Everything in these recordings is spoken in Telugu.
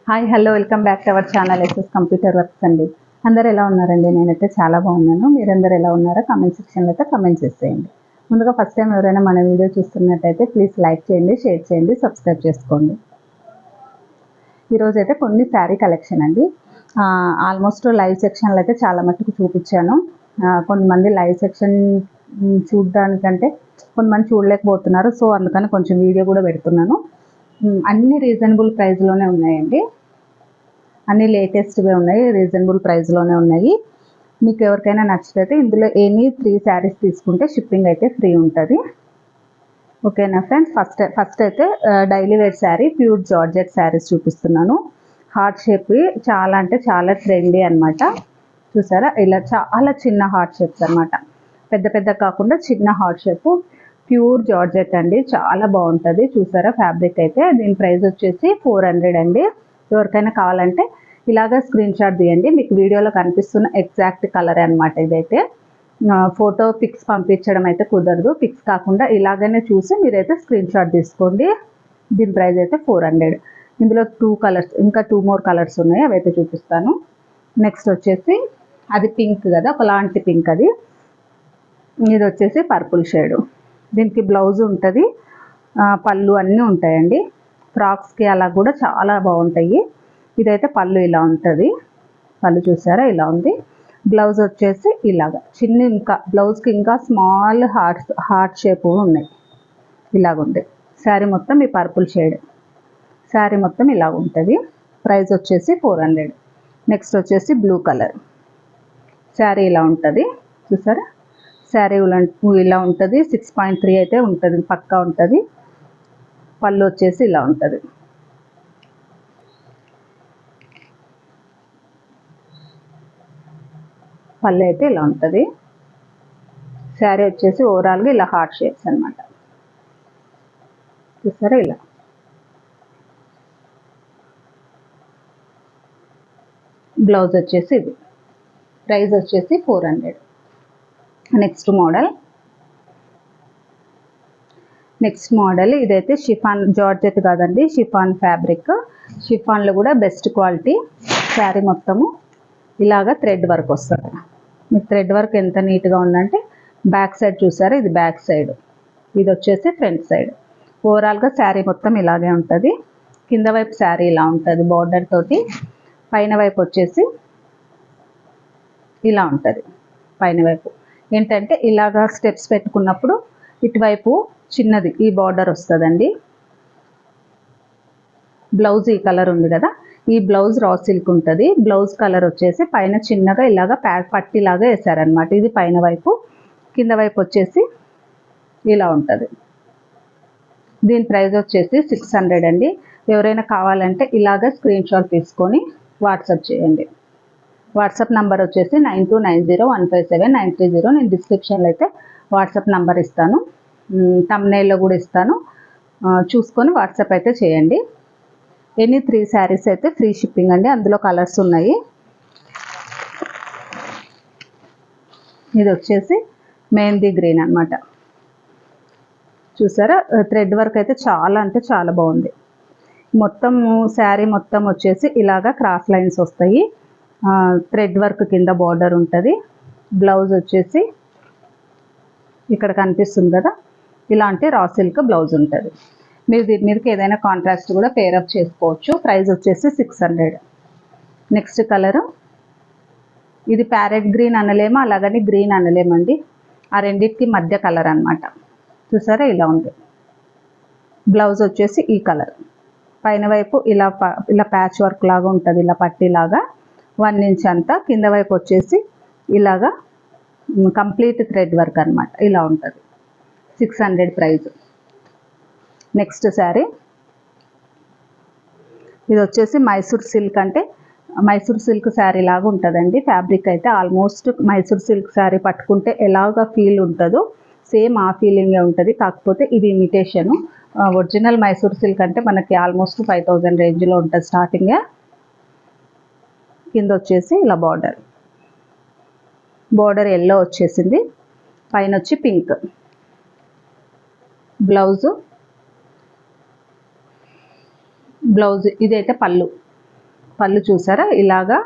Hi hello welcome back to our channel SS computer works అండి. అందరు ఎలా ఉన్నారండి? నేనైతే చాలా బాగున్నాను. మీరందరూ ఎలా ఉన్నారో కామెంట్ సెక్షన్లో అయితే కామెంట్ చేసేయండి. ముందుగా ఫస్ట్ టైం ఎవరైనా మన వీడియో చూస్తున్నట్టయితే ప్లీజ్ లైక్ చేయండి, షేర్ చేయండి, సబ్స్క్రైబ్ చేసుకోండి. ఈరోజు అయితే కొన్ని శారీ కలెక్షన్ అండి. ఆల్మోస్ట్ లైవ్ సెక్షన్లో అయితే చాలా మట్టుకు చూపించాను. కొంతమంది లైవ్ సెక్షన్ చూడడానికంటే కొంతమంది చూడలేకపోతున్నారు. సో అందుకని కొంచెం వీడియో కూడా పెడుతున్నాను. అన్ని రీజనబుల్ ప్రైస్లోనే ఉన్నాయండి. అన్ని లేటెస్ట్గా ఉన్నాయి, రీజనబుల్ ప్రైస్లోనే ఉన్నాయి. మీకు ఎవరికైనా నచ్చితే ఇందులో ఎనీ 3 శారీస్ తీసుకుంటే షిప్పింగ్ అయితే ఫ్రీ ఉంటుంది. ఓకేనా ఫ్రెండ్స్? ఫస్ట్ అయితే daily wear sari pure georgette saris చూపిస్తున్నాను. హార్ట్ షేప్ చాలా అంటే చాలా ట్రెండీ అనమాట. చూసారా? ఇలా చాలా చిన్న హార్ట్ షేప్స్ అనమాట. పెద్ద పెద్ద కాకుండా చిన్న హార్ట్ షేప్ ప్యూర్ జార్జెట్ అండి. చాలా బాగుంటుంది. చూసారా ఫ్యాబ్రిక్ అయితే? దీని ప్రైస్ వచ్చేసి 400 అండి. ఎవరికైనా కావాలంటే ఇలాగా స్క్రీన్ షాట్ తీయండి. మీకు వీడియోలో కనిపిస్తున్న ఎగ్జాక్ట్ కలర్ అనమాట. ఇదైతే ఫోటో పిక్స్ పంపించడం అయితే కుదరదు. పిక్స్ కాకుండా ఇలాగనే చూసి మీరైతే స్క్రీన్ షాట్ తీసుకోండి. దీని ప్రైస్ అయితే 400. ఇందులో 2 కలర్స్, ఇంకా 2 మోర్ కలర్స్ ఉన్నాయి, అవైతే చూపిస్తాను. నెక్స్ట్ వచ్చేసి అది పింక్ కదా, ఒకలాంటి పింక్. అది ఇది వచ్చేసి పర్పుల్ షేడు. దీనికి బ్లౌజ్ ఉంటుంది, పళ్ళు అన్నీ ఉంటాయండి. ఫ్రాక్స్కి అలా కూడా చాలా బాగుంటాయి. ఇదైతే పళ్ళు ఇలా ఉంటుంది. పళ్ళు చూసారా? ఇలా ఉంది. బ్లౌజ్ వచ్చేసి ఇలాగా చిన్న, ఇంకా బ్లౌజ్కి ఇంకా స్మాల్ హార్ట్ షేప్ ఉన్నాయి. ఇలాగుంది శారీ మొత్తం. ఈ పర్పుల్ షేడ్ శారీ మొత్తం ఇలా ఉంటుంది. ప్రైస్ వచ్చేసి 400. నెక్స్ట్ వచ్చేసి బ్లూ కలర్ శారీ ఇలా ఉంటుంది. చూసారా? శారీ ఇలా ఉంటుంది. 6.3 అయితే ఉంటుంది, పక్కా ఉంటుంది. పళ్ళు వచ్చేసి ఇలా ఉంటుంది. పళ్ళు అయితే ఇలా ఉంటుంది. శారీ వచ్చేసి ఓవరాల్గా ఇలా హార్ట్ షేప్స్ అనమాట. చూసారా? ఇలా బ్లౌజ్ వచ్చేసి ఇది. ప్రైస్ వచ్చేసి 400. నెక్స్ట్ మోడల్ ఇదైతే షిఫాన్ జార్జెట్ కాదండి, షిఫాన్ ఫ్యాబ్రిక్. షిఫాన్లో కూడా బెస్ట్ క్వాలిటీ. శారీ మొత్తము ఇలాగా థ్రెడ్ వర్క్ వస్తుంది. మీకు థ్రెడ్ వర్క్ ఎంత నీట్గా ఉందంటే, బ్యాక్ సైడ్ చూసారా? ఇది బ్యాక్ సైడ్, ఇది వచ్చేసి ఫ్రంట్ సైడ్. ఓవరాల్గా శారీ మొత్తం ఇలాగే ఉంటుంది. కింద వైపు శారీ ఇలా ఉంటుంది బార్డర్ తోటి. పైన వైపు వచ్చేసి ఇలా ఉంటుంది. పైన వైపు ఏంటంటే ఇలాగా స్టెప్స్ పెట్టుకున్నప్పుడు ఇటువైపు చిన్నది ఈ బార్డర్ వస్తుందండి. బ్లౌజ్ ఈ కలర్ ఉంది కదా, ఈ బ్లౌజ్ రా సిల్క్ ఉంటుంది. బ్లౌజ్ కలర్ వచ్చేసి పైన చిన్నగా ఇలాగా పట్టిలాగా వేసారనమాట. ఇది పైన వైపు. కింద వైపు వచ్చేసి ఇలా ఉంటుంది. దీని ప్రైస్ వచ్చేసి 600 అండి. ఎవరైనా కావాలంటే ఇలాగ స్క్రీన్ షాట్ తీసుకొని వాట్సాప్ చేయండి. వాట్సాప్ నెంబర్ వచ్చేసి 9290157930. నేను డిస్క్రిప్షన్లో అయితే వాట్సాప్ నెంబర్ ఇస్తాను, థంబ్నెయిల్లో కూడా ఇస్తాను. చూసుకొని వాట్సాప్ అయితే చేయండి. ఎనీ 3 శారీస్ అయితే ఫ్రీ షిప్పింగ్ అండి. అందులో కలర్స్ ఉన్నాయి. ఇది వచ్చేసి మెహందీ గ్రీన్ అనమాట. చూసారా? థ్రెడ్ వర్క్ అయితే చాలా అంటే చాలా బాగుంది. మొత్తం శారీ మొత్తం వచ్చేసి ఇలాగా క్రాస్ లైన్స్ వస్తాయి. థ్రెడ్ వర్క్ కింద బార్డర్ ఉంటుంది. బ్లౌజ్ వచ్చేసి ఇక్కడ కనిపిస్తుంది కదా, ఇలాంటి రా సిల్క్ బ్లౌజ్ ఉంటుంది. మీరు దీని మీదకి ఏదైనా కాంట్రాస్ట్ కూడా పేరప్ చేసుకోవచ్చు. ప్రైస్ వచ్చేసి 600. నెక్స్ట్ కలరు ఇది ప్యారెట్ గ్రీన్ అనలేము, అలాగని గ్రీన్ అనలేమండి. ఆ రెండింటికి మధ్య కలర్ అనమాట. చూసారా? ఇలా ఉంది. బ్లౌజ్ వచ్చేసి ఈ కలర్. పైన వైపు ఇలా ప్యాచ్ వర్క్ లాగా ఉంటుంది, ఇలా పట్టీలాగా 1 ఇంచ్ అంతా. కింద వైపు వచ్చేసి ఇలాగా కంప్లీట్ థ్రెడ్ వర్క్ అనమాట. ఇలా ఉంటుంది. 600 ప్రైస్. నెక్స్ట్ శారీ ఇది వచ్చేసి మైసూర్ సిల్క్, అంటే మైసూర్ సిల్క్ శారీ లాగా ఉంటుందండి. ఫ్యాబ్రిక్ అయితే ఆల్మోస్ట్ మైసూర్ సిల్క్ శారీ పట్టుకుంటే ఎలాగా ఫీల్ ఉంటుందో సేమ్ ఆ ఫీలింగే ఉంటుంది. కాకపోతే ఇది ఇమిటేషను. ఒరిజినల్ మైసూర్ సిల్క్ అంటే మనకి ఆల్మోస్ట్ 5000 రేంజ్లో ఉంటుంది స్టార్టింగే. కింద వచ్చేసి ఇలా బార్డర్ ఎల్లో వచ్చేసింది. పైన వచ్చి పింక్. బ్లౌజ్ ఇదైతే పళ్ళు. పళ్ళు చూసారా ఇలాగా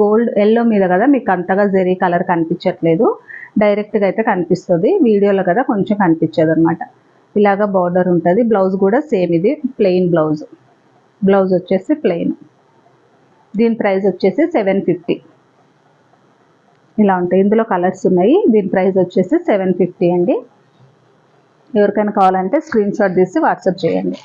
గోల్డ్ ఎల్లో మీద కదా మీకు అంతగా జెరీ కలర్ కనిపించట్లేదు, డైరెక్ట్గా అయితే కనిపిస్తుంది, వీడియోలో కదా కొంచెం కనిపించదు అనమాట. ఇలాగా బార్డర్ ఉంటుంది. బ్లౌజ్ కూడా సేమ్, ఇది ప్లెయిన్ బ్లౌజ్. బ్లౌజ్ వచ్చేసి ప్లెయిన్. దీని ప్రైస్ వచ్చేసి 750 ఇలా ఉంటాయి. ఇందులో కలర్స్ ఉన్నాయి. దీని ప్రైస్ వచ్చేసి 750 అండి. ఎవరికైనా కావాలంటే స్క్రీన్ షాట్ తీసి వాట్సాప్ చేయండి.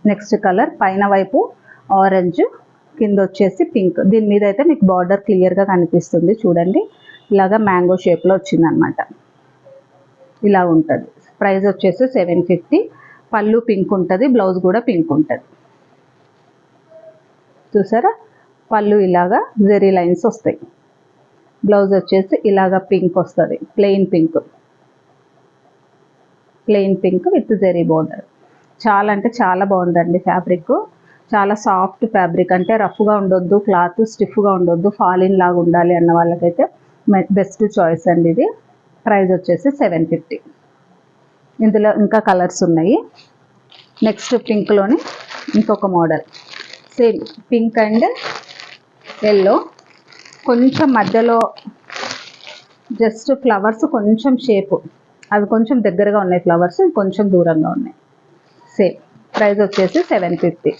నెక్స్ట్ కలర్ పైన వైపు ఆరెంజ్, కింద వచ్చేసి పింక్. దీని మీద అయితే మీకు బార్డర్ క్లియర్గా కనిపిస్తుంది చూడండి. ఇలాగా మ్యాంగో షేప్లో వచ్చిందనమాట. ఇలా ఉంటుంది. ప్రైస్ వచ్చేసి 750. పళ్ళు పింక్ ఉంటుంది, బ్లౌజ్ కూడా పింక్ ఉంటుంది. చూసారా పళ్ళు ఇలాగా జెరీ లైన్స్ వస్తాయి. బ్లౌజ్ వచ్చేసి ఇలాగా పింక్ వస్తుంది, plain pink with zari border. చాలా అంటే చాలా బాగుందండి ఫ్యాబ్రిక్. చాలా సాఫ్ట్ ఫ్యాబ్రిక్, అంటే రఫ్గా ఉండొద్దు, క్లాత్ స్టిఫ్గా ఉండొద్దు, ఫాలిన్ లాగా ఉండాలి అన్న వాళ్ళకైతే బెస్ట్ చాయిస్ అండి ఇది. ప్రైస్ వచ్చేసి 750. ఇందులో ఇంకా కలర్స్ ఉన్నాయి. నెక్స్ట్ పింక్లోని ఇంకొక model, same pink and yellow, కొంచెం మధ్యలో జస్ట్ ఫ్లవర్స్ కొంచెం షేపు అవి కొంచెం దగ్గరగా ఉన్నాయి, ఫ్లవర్స్ కొంచెం దూరంగా ఉన్నాయి. సేమ్ ప్రైస్ వచ్చేసి 750.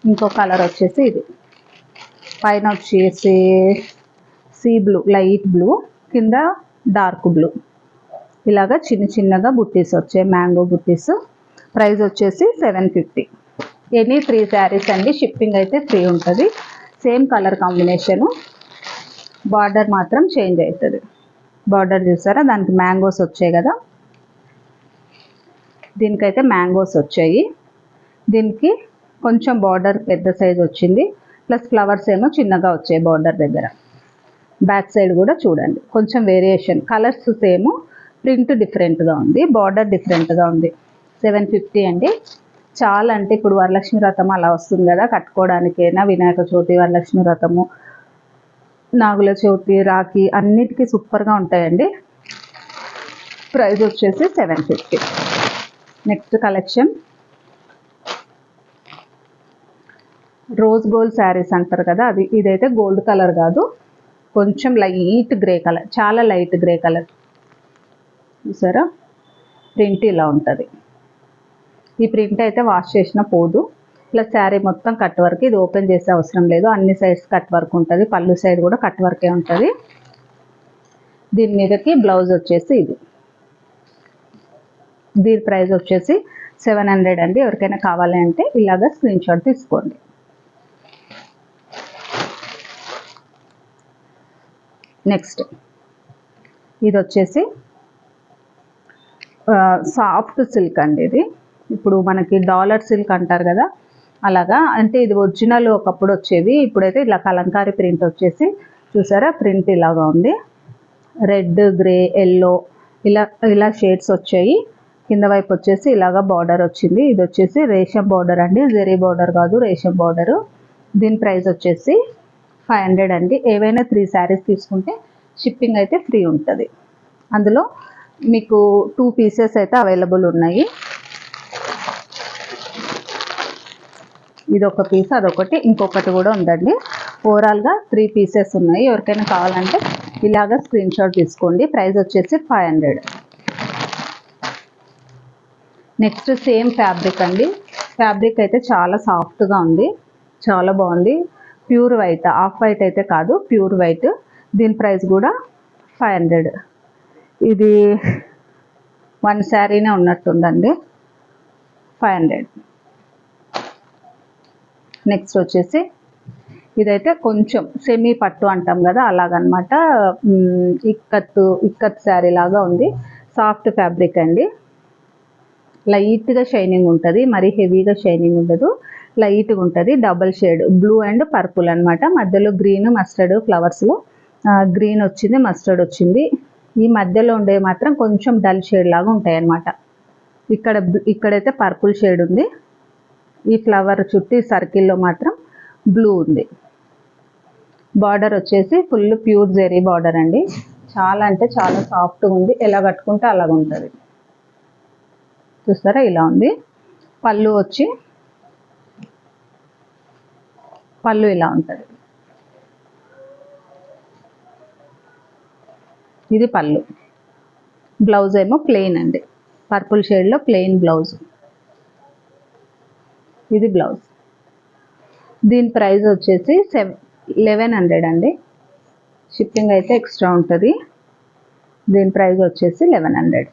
ఇంకో కలర్ వచ్చేసి ఇది, పైన వచ్చేసి సీ బ్లూ, లైట్ బ్లూ, కింద డార్క్ బ్లూ. ఇలాగా చిన్న చిన్నగా బుట్టీస్ వచ్చాయి, మ్యాంగో బుట్టీస్. ప్రైస్ వచ్చేసి 750. ఎనీ 3 శారీస్ అండి. షిప్పింగ్ అయితే ఫ్రీ ఉంటుంది. సేమ్ కలర్ కాంబినేషను, బార్డర్ మాత్రం చేంజ్ అవుతుంది. బార్డర్ చూసారా, దానికి మ్యాంగోస్ వచ్చాయి కదా, దీనికైతే మ్యాంగోస్ వచ్చాయి. దీనికి కొంచెం బార్డర్ పెద్ద సైజ్ వచ్చింది, ప్లస్ ఫ్లవర్స్ ఏమో చిన్నగా వచ్చాయి బార్డర్ దగ్గర. బ్యాక్ సైడ్ కూడా చూడండి కొంచెం వేరియేషన్, కలర్స్ సేమ్, ప్రింట్ డిఫరెంట్గా ఉంది, బార్డర్ డిఫరెంట్గా ఉంది. 750 అండి. చాలా అంటే ఇప్పుడు వరలక్ష్మి వ్రతం అలా వస్తుంది కదా, కట్టుకోవడానికైనా వినాయక చవితి, వరలక్ష్మి వ్రతము, నాగుల చవితి, రాఖీ అన్నిటికీ సూపర్గా ఉంటాయండి. ప్రైస్ వచ్చేసి 750. Next collection rose gold saris అంటారు కదా, అది. ఇదైతే గోల్డ్ కలర్ కాదు, కొంచెం లైట్ గ్రే కలర్, చాలా లైట్ గ్రే కలర్. చూసారా ప్రింట్ ఇలా ఉంటుంది. ఈ ప్రింట్ అయితే వాష్ చేసిన పోదు, ప్లస్ శారీ మొత్తం కట్ వర్క్. ఇది ఓపెన్ చేసే అవసరం లేదు, అన్ని సైడ్స్ కట్ వర్క్ ఉంటుంది, పళ్ళు సైడ్ కూడా కట్ వర్కే ఉంటుంది. దీని మీదకి బ్లౌజ్ వచ్చేసి ఇది. దీని ప్రైస్ వచ్చేసి 700 అండి. ఎవరికైనా కావాలి అంటే ఇలాగ స్క్రీన్ షాట్ తీసుకోండి. నెక్స్ట్ ఇది వచ్చేసి సాఫ్ట్ సిల్క్ అండి. ఇది ఇప్పుడు మనకి డాలర్ సిల్క్ అంటారు కదా, అలాగా. అంటే ఇది ఒరిజినల్ ఒకప్పుడు వచ్చేవి, ఇప్పుడైతే ఇలా కలంకారీ ప్రింట్ వచ్చేసి చూసారా, ప్రింట్ ఇలాగా ఉంది. రెడ్, గ్రే, ఎల్లో ఇలా షేడ్స్ వచ్చాయి. కింద వైపు వచ్చేసి ఇలాగా బార్డర్ వచ్చింది. ఇది వచ్చేసి రేషం బార్డర్ అండి, జెరీ బార్డర్ కాదు, రేషం బార్డరు. దీని ప్రైస్ వచ్చేసి 500 అండి. ఏవైనా 3 శారీస్ తీసుకుంటే షిప్పింగ్ అయితే ఫ్రీ ఉంటుంది. అందులో మీకు 2 పీసెస్ అయితే అవైలబుల్ ఉన్నాయి. ఇది ఒక పీస్, అదొకటి, ఇంకొకటి కూడా ఉందండి. ఓవరాల్గా 3 పీసెస్ ఉన్నాయి. ఎవరికైనా కావాలంటే ఇలాగ స్క్రీన్ షాట్ తీసుకోండి. ప్రైస్ వచ్చేసి 500. నెక్స్ట్ సేమ్ ఫ్యాబ్రిక్ అండి. ఫ్యాబ్రిక్ అయితే చాలా సాఫ్ట్గా ఉంది, చాలా బాగుంది. ప్యూర్ వైట్, ఆఫ్ వైట్ అయితే కాదు, ప్యూర్ వైట్. దీని ప్రైస్ కూడా 500. ఇది 1 శారీనే ఉన్నట్టుందండి. 500. నెక్స్ట్ వచ్చేసి ఇదైతే కొంచెం సెమీ పట్టు అంటాం కదా, అలాగనమాట. ఇక్కత్ శారీ లాగా ఉంది. సాఫ్ట్ ఫ్యాబ్రిక్ అండి. లైట్గా షైనింగ్ ఉంటుంది, మరీ హెవీగా షైనింగ్ ఉండదు, లైట్గా ఉంటుంది. Double shade blue and purple అనమాట. మధ్యలో గ్రీన్, మస్టర్డ్, ఫ్లవర్స్లో గ్రీన్ వచ్చింది, మస్టర్డ్ వచ్చింది. ఈ మధ్యలో ఉండే మాత్రం కొంచెం డల్ షేడ్ లాగా ఉంటాయి అన్నమాట. ఇక్కడైతే పర్పుల్ షేడ్ ఉంది. ఈ ఫ్లవర్ చుట్టూ సర్కిల్లో మాత్రం బ్లూ ఉంది. బార్డర్ వచ్చేసి ఫుల్ ప్యూర్ జెరీ బార్డర్ అండి, చాలా అంటే చాలా సాఫ్ట్గా ఉంది, ఎలా కట్టుకుంటే అలాగ ఉంటుంది. చూస్తారా ఇలా ఉంది. పళ్ళు వచ్చి పళ్ళు ఇలా ఉంటుంది. ఇది పళ్ళు. బ్లౌజ్ ఏమో ప్లెయిన్ అండి, పర్పుల్ షేడ్లో ప్లెయిన్ బ్లౌజ్. ఇది బ్లౌజ్. దీని ప్రైస్ వచ్చేసి 1100 అండి. షిప్పింగ్ అయితే ఎక్స్ట్రా ఉంటుంది. దీని ప్రైస్ వచ్చేసి 1100.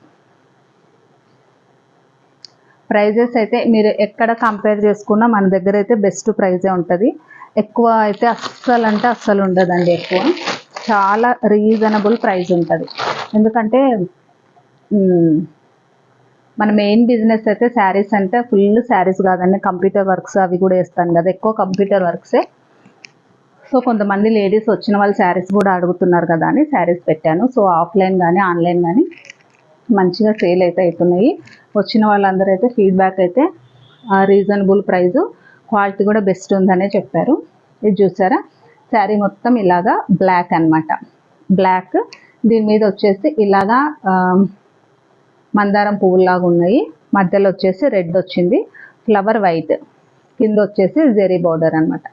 ప్రైజెస్ అయితే మీరు ఎక్కడ కంపేర్ చేసుకున్నా మన దగ్గర అయితే బెస్ట్ ప్రైజే ఉంటుంది. ఎక్కువ అయితే అస్సలు ఉండదండి. ఎక్కువ చాలా రీజనబుల్ ప్రైస్ ఉంటుంది. ఎందుకంటే మన మెయిన్ బిజినెస్ అయితే శారీస్ అంటే ఫుల్ శారీస్ కాదండి, కంప్యూటర్ వర్క్స్ అవి కూడా వేస్తాను కదా, ఎక్కువ కంప్యూటర్ వర్క్సే. సో కొంతమంది లేడీస్ వచ్చిన వాళ్ళు శారీస్ కూడా అడుగుతున్నారు కదా అని శారీస్ పెట్టాను. సో ఆఫ్లైన్ కానీ ఆన్లైన్ కానీ మంచిగా సేల్ అయితే అవుతున్నాయి. వచ్చిన వాళ్ళందరూ అయితే ఫీడ్బ్యాక్ అయితే రీజనబుల్ ప్రైజు, క్వాలిటీ కూడా బెస్ట్ ఉందనే చెప్పారు. ఇది చూసారా, శారీ మొత్తం ఇలాగా బ్లాక్ అన్నమాట. బ్లాక్, దీని మీద వచ్చేసి ఇలాగా మందారం పువ్వులాగా ఉన్నాయి. మధ్యలో వచ్చేసి రెడ్ వచ్చింది, ఫ్లవర్ వైట్, కింద వచ్చేసి జెరీ బార్డర్ అన్నమాట.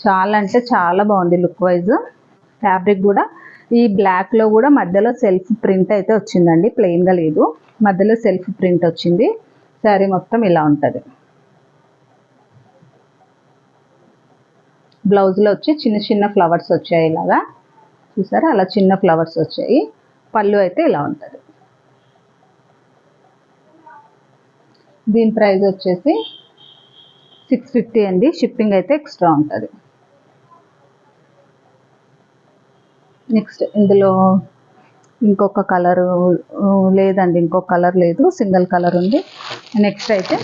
చాలా అంటే చాలా బాగుంది లుక్ వైజ్. ఫ్యాబ్రిక్ కూడా ఈ బ్లాక్లో కూడా మధ్యలో సెల్ఫ్ ప్రింట్ అయితే వచ్చిందండి, ప్లెయిన్గా లేదు, మధ్యలో సెల్ఫ్ ప్రింట్ వచ్చింది. శారీ మొత్తం ఇలా ఉంటుంది. బ్లౌజ్లో వచ్చి చిన్న చిన్న ఫ్లవర్స్ వచ్చాయి ఇలాగా, చూసారా అలా చిన్న ఫ్లవర్స్ వచ్చాయి. పళ్ళు అయితే ఇలా ఉంటుంది. దీని ప్రైస్ వచ్చేసి 650 అండి. షిప్పింగ్ అయితే ఎక్స్ట్రా ఉంటుంది. నెక్స్ట్ ఇందులో ఇంకొక కలరు లేదండి, ఇంకొక కలర్ లేదు, సింగిల్ కలర్ ఉంది. నెక్స్ట్ అయితే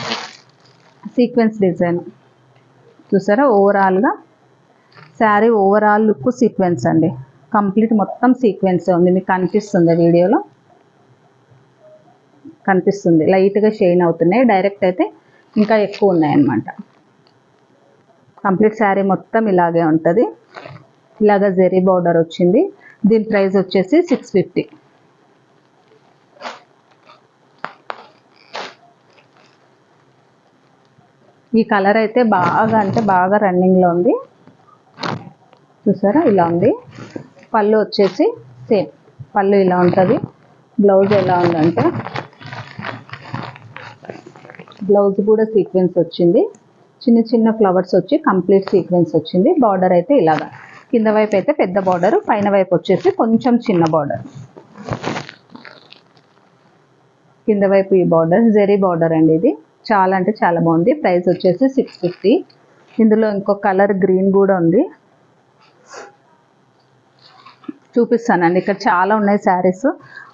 సీక్వెన్స్ డిజైన్ చూసారా, ఓవరాల్గా శారీ ఓవరాల్ లుక్ సీక్వెన్స్ అండి, కంప్లీట్ మొత్తం సీక్వెన్స్ ఉంది. మీకు కనిపిస్తుంది వీడియోలో, కనిపిస్తుంది, లైట్గా షైన్ అవుతున్నాయి. డైరెక్ట్ అయితే ఇంకా ఎక్కువ ఉన్నాయన్నమాట. కంప్లీట్ శారీ మొత్తం ఇలాగే ఉంటుంది. ఇలాగ జెరీ బార్డర్ వచ్చింది. దీని ప్రైస్ వచ్చేసి 650. ఈ కలర్ అయితే బాగా అంటే బాగా రన్నింగ్లో ఉంది. చూసారా ఇలా ఉంది. పళ్ళు వచ్చేసి సేమ్, పళ్ళు ఇలా ఉంటుంది. బ్లౌజ్ ఎలా ఉందంటే బ్లౌజ్ కూడా సీక్వెన్స్ వచ్చింది, చిన్న చిన్న ఫ్లవర్స్ వచ్చి కంప్లీట్ సీక్వెన్స్ వచ్చింది. బార్డర్ అయితే ఇలాగా, కింద వైపు అయితే పెద్ద బార్డర్, పైన వైపు వచ్చేసి కొంచెం చిన్న బార్డర్. కింద వైపు ఈ బార్డర్ జెరీ బార్డర్ అండి. ఇది చాలా అంటే చాలా బాగుంది. ప్రైస్ వచ్చేసి 650. ఇందులో ఇంకో కలర్ గ్రీన్ కూడా ఉంది, చూపిస్తానండి. ఇక్కడ చాలా ఉన్నాయి శారీస్,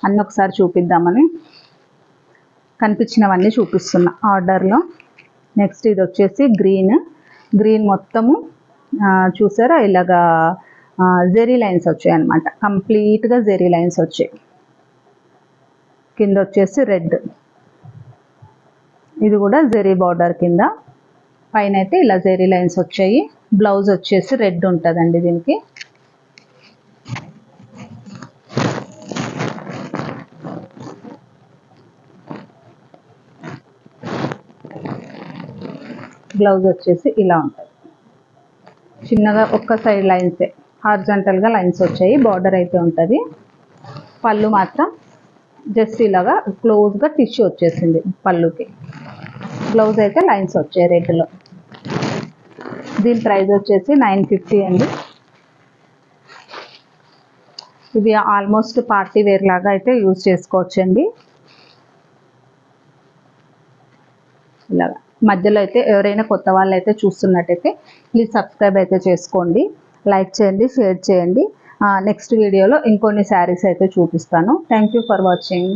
అన్నీ ఒకసారి చూపిద్దామని కనిపించినవన్నీ చూపిస్తున్నా ఆర్డర్లో. నెక్స్ట్ ఇది వచ్చేసి గ్రీన్ మొత్తము చూసారా ఇలాగా జెరీ లైన్స్ వచ్చాయి అన్నమాట, కంప్లీట్గా జెరీ లైన్స్ వచ్చాయి. కింద వచ్చేసి రెడ్, ఇది కూడా జెరీ బార్డర్ కింద, పైన అయితే ఇలా జెరీ లైన్స్ వచ్చాయి. బ్లౌజ్ వచ్చేసి రెడ్ ఉంటుందండి దీనికి. బ్లౌజ్ వచ్చేసి ఇలా ఉంటుంది, చిన్నగా ఒక్క సైడ్ లైన్సే, హారిజాంటల్గా లైన్స్ వచ్చాయి. బార్డర్ అయితే ఉంటుంది. పళ్ళు మాత్రం జస్ట్ ఇలాగా క్లోజ్గా టిష్యూ వచ్చేసింది పళ్ళుకి. బ్లౌజ్ అయితే లైన్స్ వచ్చాయి రెడ్లో. దీని ప్రైస్ వచ్చేసి 950 అండి. ఇది ఆల్మోస్ట్ పార్టీ వేర్ లాగా అయితే యూజ్ చేసుకోవచ్చండి. ఇలాగా మధ్యలో అయితే ఎవరైనా కొత్త వాళ్ళు అయితే చూస్తున్నట్టయితే ప్లీజ్ సబ్స్క్రైబ్ అయితే చేసుకోండి, లైక్ చేయండి, షేర్ చేయండి. నెక్స్ట్ వీడియోలో ఇంకొన్ని శారీస్ అయితే చూపిస్తాను. Thank you for watching.